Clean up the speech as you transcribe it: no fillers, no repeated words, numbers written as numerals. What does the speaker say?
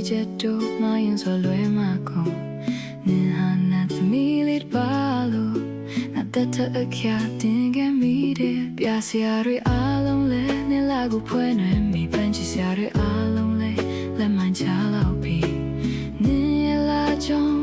ချက်တို့မရင်ဆိုလွယ်မှာကုန်နင်ဟာနတ်သမီးလေးပါလို့နတ်တဲ့အခါတင်ခဲ့မိတယ်ပြစရာတွေအားလုံးလဲနင်လာကိုဖွဲနေမိပန်းချစရာတွေအားလုံးလဲလက်မှန်ချလောက်ပြီနင်ရဲ့လာကြောင့်